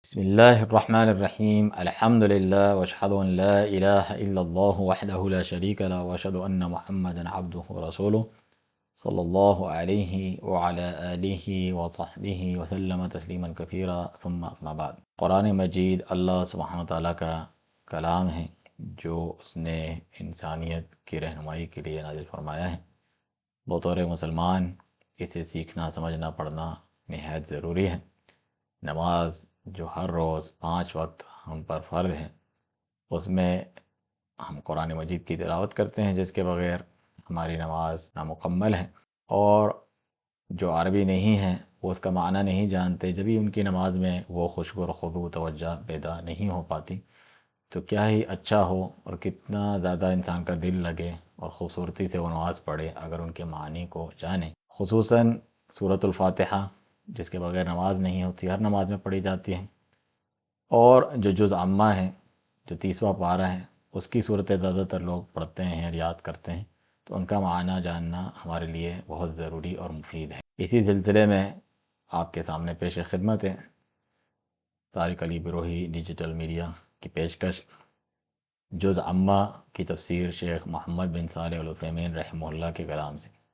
بسم الله الرحمن الرحيم الحمد لله واشهد ان لا اله الا الله وحده لا شريك له واشهد ان محمدا عبده ورسوله صلى الله عليه وعلى آله وصحبه وسلم تسلیما کثیرا ثم اما بعد۔ قرآن مجید اللہ سبحانہ تعالیٰ کا کلام ہے جو اس نے انسانیت کی رہنمائی کے لیے نازل فرمایا ہے۔ بطور مسلمان اسے سیکھنا، سمجھنا، پڑھنا نہایت ضروری ہے۔ نماز جو ہر روز 5 وقت ہم پر فرض ہے، اس میں ہم قرآن مجید کی تلاوت کرتے ہیں، جس کے بغیر ہماری نماز نامکمل ہے۔ اور جو عربی نہیں ہے، وہ اس کا معنی نہیں جانتے، جبھی ان کی نماز میں وہ خشوع اور خضوع توجہ پیدا نہیں ہو پاتی، تو کیا ہی اچھا ہو اور کتنا زیادہ انسان کا دل لگے اور خوبصورتی سے وہ نماز پڑھے اگر ان کے معنی کو جانے۔ خصوصاً سورۃ الفاتحہ، جس کے بغیر نماز نہیں ہوتی، ہر نماز میں پڑھی جاتی ہے، اور جو جز عامہ ہے، جو 30واں پارہ ہے، اس کی صورتیں زیادہ تر لوگ پڑھتے ہیں اور یاد کرتے ہیں، تو ان کا معنی جاننا ہمارے لیے بہت ضروری اور مفید ہے۔ اسی سلسلے میں آپ کے سامنے پیش خدمت ہے طارق علی بروہی ڈیجیٹل میڈیا کی پیشکش جز عامہ کی تفسیر شیخ محمد بن صالح العثیمین رحمہ اللہ کے کلام سے۔